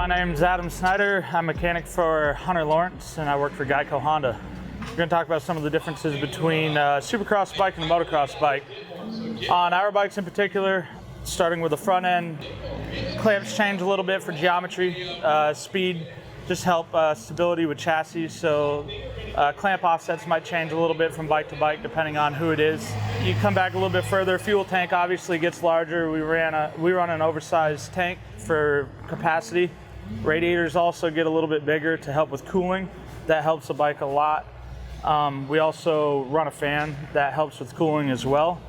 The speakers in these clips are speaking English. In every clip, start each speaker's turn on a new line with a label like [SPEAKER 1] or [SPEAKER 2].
[SPEAKER 1] My name's Adam Snyder. I'm a mechanic for Hunter Lawrence and I work for Geico Honda. We're going to talk about some of the differences between a supercross bike and a motocross bike. On our bikes in particular, starting with the front end, clamps change a little bit for geometry, speed, just help stability with chassis, so clamp offsets might change a little bit from bike to bike depending on who it is. You come back a little bit further, fuel tank obviously gets larger. We run an oversized tank for capacity. Radiators also get a little bit bigger to help with cooling. That helps the bike a lot. We also run a fan that helps with cooling as well.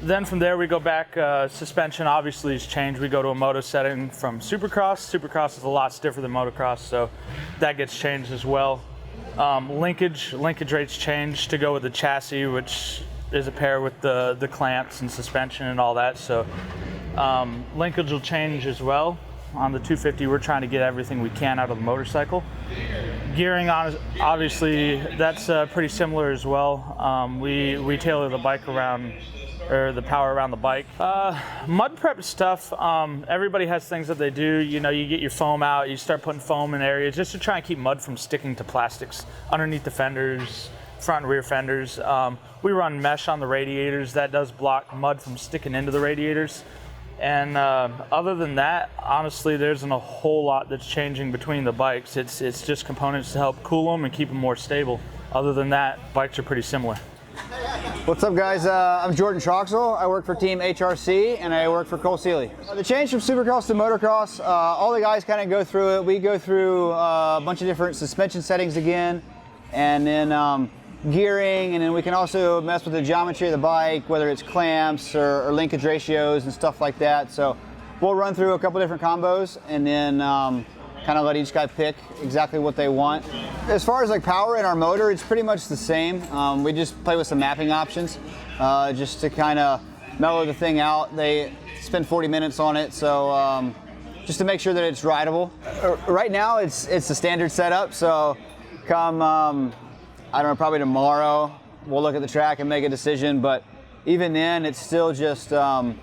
[SPEAKER 1] Then from there we go back, suspension obviously has changed. We go to a moto setting from supercross. Supercross is a lot stiffer than motocross, so that gets changed as well. Linkage rates change to go with the chassis, which is a pair with the clamps and suspension and all that, so linkage will change as well. On the 250, we're trying to get everything we can out of the motorcycle. Gearing, obviously, that's pretty similar as well. We tailor the bike around, or the power around the bike. Mud prep stuff, everybody has things that they do. You know, you get your foam out, you start putting foam in areas just to try and keep mud from sticking to plastics underneath the fenders, front and rear fenders. We run mesh on the radiators. That does block mud from sticking into the radiators. And other than that, honestly, there isn't a whole lot that's changing between the bikes. It's just components to help cool them and keep them more stable. Other than that, bikes are pretty similar.
[SPEAKER 2] What's up, guys? I'm Jordan Troxel. I work for Team HRC and I work for Cole Seeley. The change from supercross to motocross, all the guys kind of go through it. We go through a bunch of different suspension settings again, and then gearing, and then we can also mess with the geometry of the bike, whether it's clamps or linkage ratios and stuff like that. So we'll run through a couple different combos and then kind of let each guy pick exactly what they want. As far as like power in our motor, it's pretty much the same. We just play with some mapping options just to kind of mellow the thing out. They spend 40 minutes on it, so just to make sure that it's rideable. Right now it's the standard setup, so come I don't know, probably tomorrow we'll look at the track and make a decision, but even then it's still just some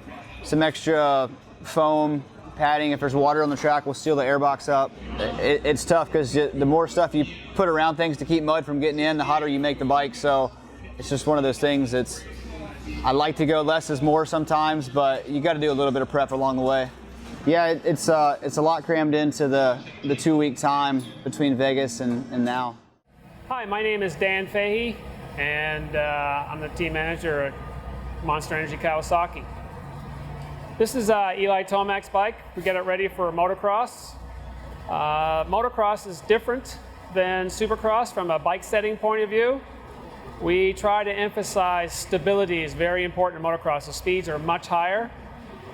[SPEAKER 2] extra foam padding. If there's water on the track, we'll seal the airbox up. It's tough because the more stuff you put around things to keep mud from getting in, the hotter you make the bike, so it's just one of those things. I like to go less is more sometimes, but you got to do a little bit of prep along the way. Yeah, it's a lot crammed into the 2-week time between Vegas and now.
[SPEAKER 3] Hi, my name is Dan Fahey, and I'm the team manager at Monster Energy Kawasaki. This is Eli Tomac's bike. We get it ready for motocross. Motocross is different than supercross from a bike setting point of view. We try to emphasize stability is very important in motocross. The speeds are much higher.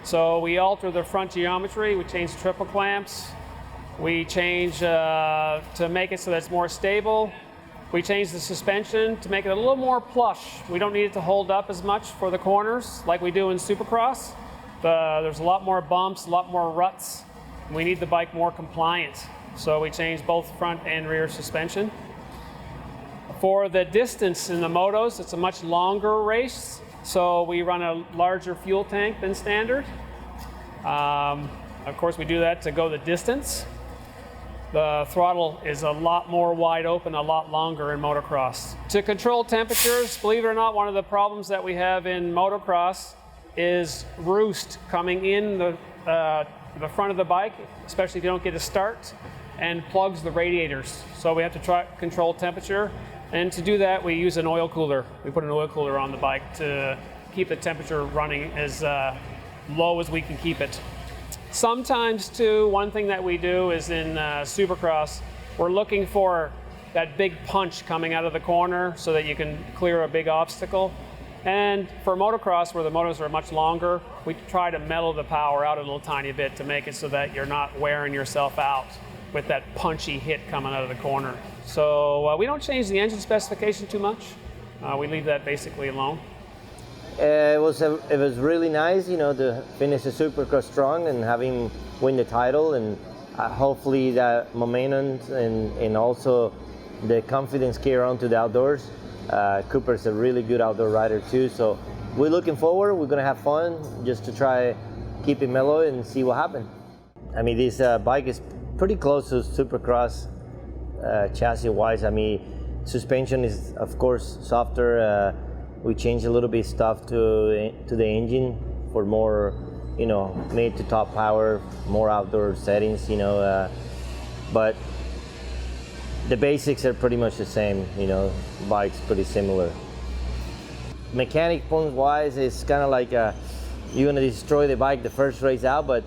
[SPEAKER 3] So we alter the front geometry. We change the triple clamps. We change to make it so that it's more stable. We changed the suspension to make it a little more plush. We don't need it to hold up as much for the corners like we do in Supercross. There's a lot more bumps, a lot more ruts. We need the bike more compliant. So we changed both front and rear suspension. For the distance in the motos, it's a much longer race. So we run a larger fuel tank than standard. Of course, we do that to go the distance. The throttle is a lot more wide open, a lot longer in motocross. To control temperatures, believe it or not, one of the problems that we have in motocross is roost coming in the front of the bike, especially if you don't get a start, and plugs the radiators. So we have to try control temperature, and to do that we use an oil cooler. We put an oil cooler on the bike to keep the temperature running as low as we can keep it. Sometimes too, one thing that we do is in supercross, we're looking for that big punch coming out of the corner so that you can clear a big obstacle. And for motocross, where the motos are much longer, we try to mellow the power out a little tiny bit to make it so that you're not wearing yourself out with that punchy hit coming out of the corner. So we don't change the engine specification too much. We leave that basically alone.
[SPEAKER 4] It was really nice, you know, to finish the Supercross strong and have him win the title, and hopefully that momentum and also the confidence carry on to the outdoors. Cooper's a really good outdoor rider too, so we're looking forward. We're gonna have fun just to try keep it mellow and see what happens. I mean, this bike is pretty close to Supercross chassis-wise. I mean, suspension is of course softer. We changed a little bit stuff to the engine for more, you know, mid to top power, more outdoor settings, you know, but the basics are pretty much the same, you know, bike's pretty similar. Mechanic point wise, it's kind of like you're gonna destroy the bike the first race out, but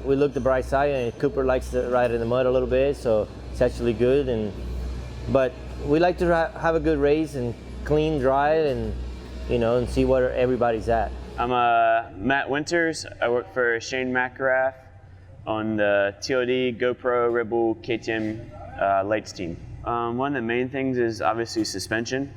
[SPEAKER 4] we look the bright side, and Cooper likes to ride in the mud a little bit, so it's actually good. But we like to have a good race and clean, dry, and you know, and see where everybody's at.
[SPEAKER 5] I'm Matt Winters. I work for Shane McGrath on the TLD, GoPro, Red Bull, KTM lights team. One of the main things is obviously suspension.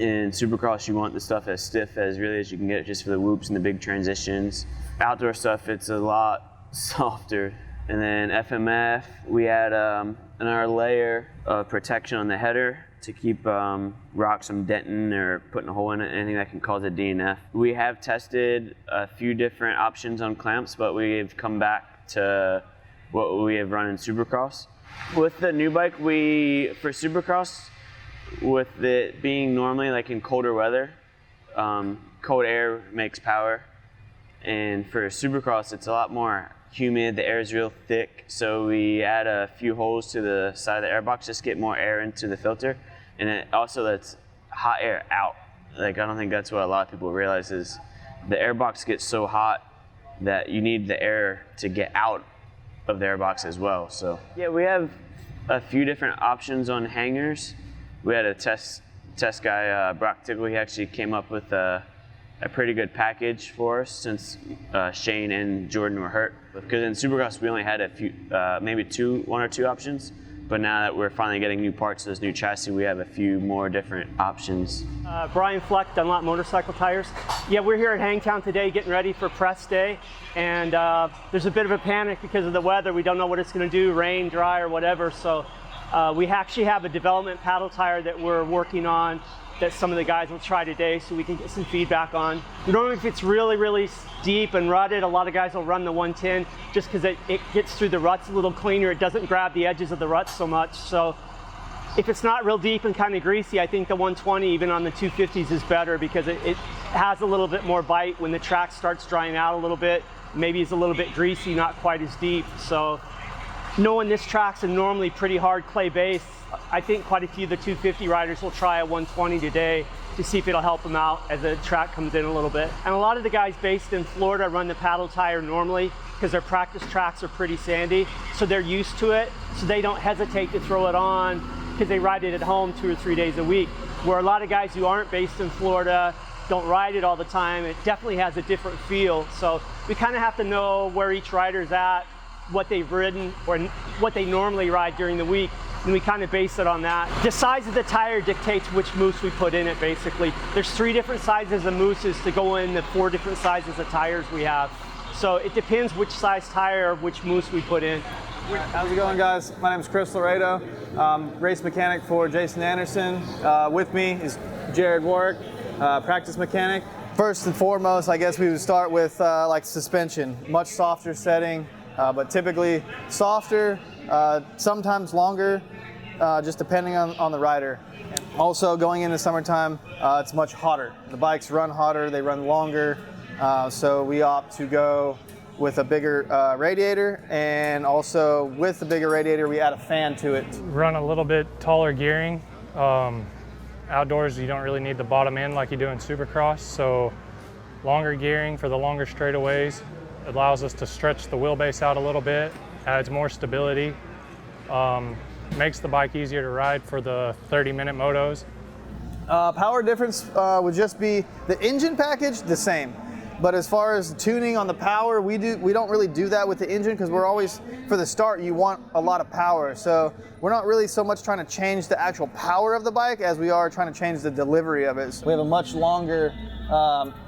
[SPEAKER 5] In Supercross, you want the stuff as stiff as really as you can get it, just for the whoops and the big transitions. Outdoor stuff, it's a lot softer. And then FMF, we add another layer of protection on the header to keep rocks from denting or putting a hole in it, anything that can cause a DNF. We have tested a few different options on clamps, but we've come back to what we have run in Supercross. With the new bike, for Supercross, with it being normally like in colder weather, cold air makes power. And for Supercross, it's a lot more humid, the air is real thick, so we add a few holes to the side of the airbox, just get more air into the filter. And it also lets hot air out. Like, I don't think that's what a lot of people realize is the airbox gets so hot that you need the air to get out of the airbox as well. So yeah, we have a few different options on hangers. We had a test guy, Brock Tickle, he actually came up with a pretty good package for us since Shane and Jordan were hurt. Because in Supercross we only had a few, maybe one or two options. But now that we're finally getting new parts to this new chassis, we have a few more different options.
[SPEAKER 6] Brian Fleck, Dunlop Motorcycle Tires. Yeah, we're here at Hangtown today getting ready for press day. And there's a bit of a panic because of the weather. We don't know what it's going to do, rain, dry, or whatever. So we actually have a development paddle tire that we're working on that some of the guys will try today so we can get some feedback on. Normally if it's really, really deep and rutted, a lot of guys will run the 110 just because it gets through the ruts a little cleaner. It doesn't grab the edges of the ruts so much. So if it's not real deep and kind of greasy, I think the 120 even on the 250s is better because it has a little bit more bite when the track starts drying out a little bit. Maybe it's a little bit greasy, not quite as deep. So knowing this track's a normally pretty hard clay base, I think quite a few of the 250 riders will try a 120 today to see if it'll help them out as the track comes in a little bit. And a lot of the guys based in Florida run the paddle tire normally because their practice tracks are pretty sandy, so they're used to it, so they don't hesitate to throw it on because they ride it at home 2 or 3 days a week. Where a lot of guys who aren't based in Florida don't ride it all the time, it definitely has a different feel. So we kind of have to know where each rider's at, what they've ridden, or what they normally ride during the week, and we kind of base it on that. The size of the tire dictates which mousse we put in it, basically. There's 3 different sizes of mousses to go in the 4 different sizes of tires we have. So it depends which size tire, which mousse we put in.
[SPEAKER 7] How's it going, guys? My name is Chris Laredo, race mechanic for Jason Anderson. With me is Jared Warwick, practice mechanic. First and foremost, I guess we would start with like suspension, much softer setting, but typically softer, sometimes longer, just depending on the rider. Also, going into summertime, it's much hotter. The bikes run hotter, they run longer, so we opt to go with a bigger radiator, and also with the bigger radiator, we add a fan to it.
[SPEAKER 8] Run a little bit taller gearing. Outdoors, you don't really need the bottom end like you do in Supercross, so longer gearing for the longer straightaways. It allows us to stretch the wheelbase out a little bit, adds more stability, makes the bike easier to ride for the 30-minute motos.
[SPEAKER 7] Power difference would just be the engine package, the same. But as far as tuning on the power, we don't really do that with the engine because we're always, for the start, you want a lot of power. So we're not really so much trying to change the actual power of the bike as we are trying to change the delivery of it. So we have a much longer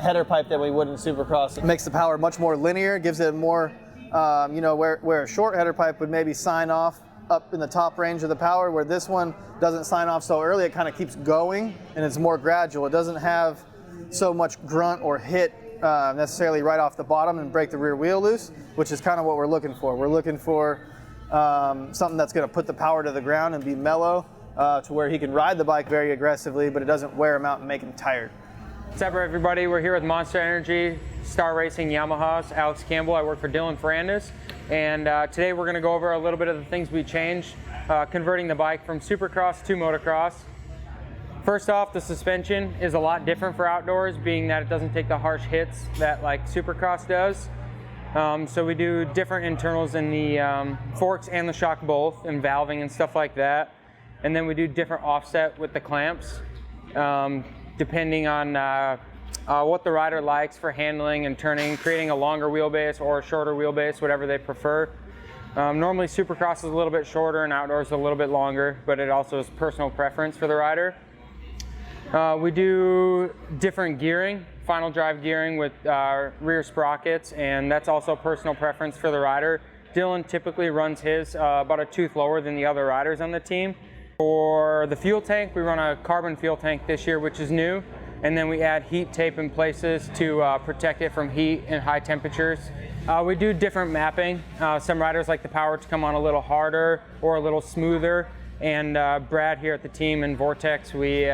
[SPEAKER 7] header pipe than we would in Supercross. It makes the power much more linear, gives it more, where a short header pipe would maybe sign off up in the top range of the power, where this one doesn't sign off so early, it kind of keeps going and it's more gradual. It doesn't have so much grunt or hit necessarily right off the bottom and break the rear wheel loose, which is kind of what we're looking for. We're looking for something that's going to put the power to the ground and be mellow to where he can ride the bike very aggressively, but it doesn't wear him out and make him tired.
[SPEAKER 9] What's up, everybody? We're here with Monster Energy, Star Racing Yamaha's Alex Campbell. I work for Dylan Ferrandis, and today we're going to go over a little bit of the things we changed converting the bike from Supercross to motocross. First off, the suspension is a lot different for outdoors, being that it doesn't take the harsh hits that like Supercross does. So we do different internals in the forks and the shock both, and valving and stuff like that. And then we do different offset with the clamps, depending on what the rider likes for handling and turning, creating a longer wheelbase or a shorter wheelbase, whatever they prefer. Normally Supercross is a little bit shorter and outdoors a little bit longer, but it also is personal preference for the rider. We do different gearing, final drive gearing with rear sprockets, and that's also personal preference for the rider. Dylan typically runs his about a tooth lower than the other riders on the team. For the fuel tank, we run a carbon fuel tank this year, which is new, and then we add heat tape in places to protect it from heat and high temperatures. We do different mapping. Some riders like the power to come on a little harder or a little smoother. And Brad here at the team and Vortex, we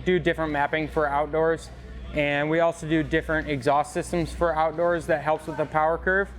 [SPEAKER 9] do different mapping for outdoors, and we also do different exhaust systems for outdoors that helps with the power curve.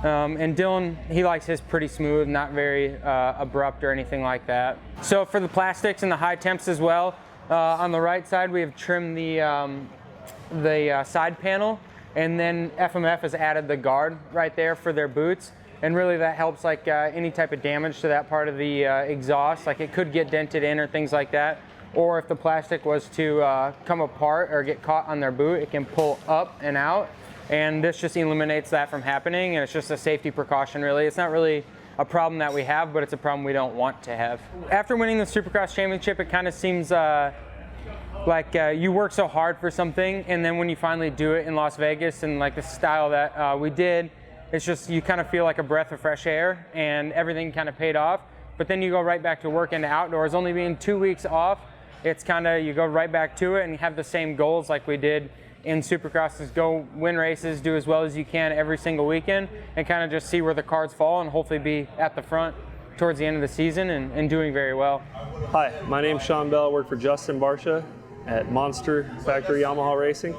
[SPEAKER 9] And Dylan, he likes his pretty smooth, not very abrupt or anything like that. So for the plastics and the high temps as well, on the right side we have trimmed the side panel, and then FMF has added the guard right there for their boots. And really that helps like any type of damage to that part of the exhaust, like it could get dented in or things like that. Or if the plastic was to come apart or get caught on their boot, it can pull up and out. And this just eliminates that from happening, and it's just a safety precaution really. It's not really a problem that we have, but it's a problem we don't want to have. After winning the Supercross Championship, it kind of seems like you work so hard for something, and then when you finally do it in Las Vegas and like the style that we did, it's just you kind of feel like a breath of fresh air and everything kind of paid off. But then you go right back to work into outdoors. Only being 2 weeks off, it's kind of, you go right back to it and have the same goals like we did in Supercross, is go win races, do as well as you can every single weekend, and kind of just see where the cards fall and hopefully be at the front towards the end of the season and doing very well.
[SPEAKER 10] Hi, my name's Sean Bell. I work for Justin Barcia at Monster Factory Yamaha Racing.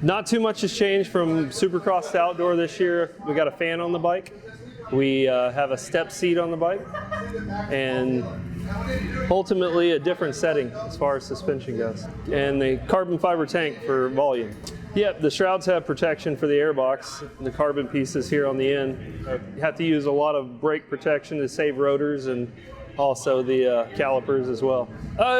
[SPEAKER 10] Not too much has changed from Supercross to outdoor this year. We got a fan on the bike. We have a step seat on the bike, and ultimately a different setting as far as suspension goes. And the carbon fiber tank for volume. Yep, the shrouds have protection for the airbox. The carbon pieces here on the end. You have to use a lot of brake protection to save rotors and also the calipers as well.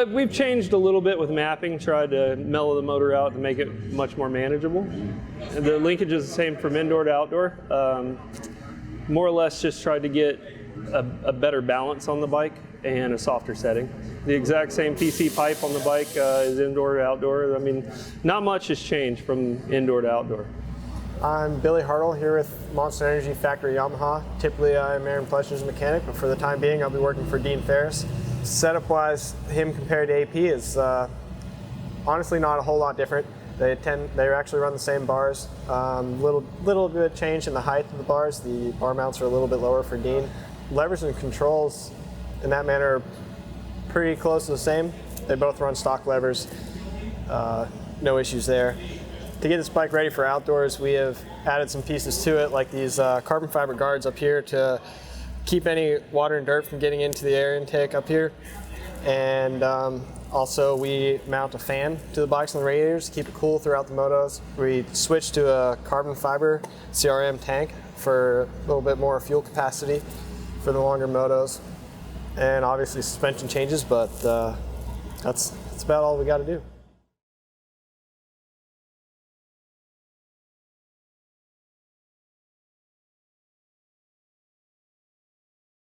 [SPEAKER 10] We've changed a little bit with mapping, tried to mellow the motor out to make it much more manageable. And the linkage is the same from indoor to outdoor. More or less just tried to get a better balance on the bike and a softer setting. The exact same PC pipe on the bike is indoor to outdoor. I mean, not much has changed from indoor to outdoor.
[SPEAKER 11] I'm Billy Hartle here with Monster Energy Factory Yamaha. Typically I'm Aaron Fletcher's mechanic, but for the time being I'll be working for Dean Ferris. Setup wise, him compared to AP is honestly not a whole lot different. They actually run the same bars. Little bit change in the height of the bars. The bar mounts are a little bit lower for Dean. Levers and controls in that manner are pretty close to the same. They both run stock levers. No issues there. To get this bike ready for outdoors, we have added some pieces to it, like these carbon fiber guards up here to keep any water and dirt from getting into the air intake up here. And Also, we mount a fan to the bikes and the radiators to keep it cool throughout the motos. We switched to a carbon fiber CRM tank for a little bit more fuel capacity for the longer motos. And obviously suspension changes, but that's about all we got to do.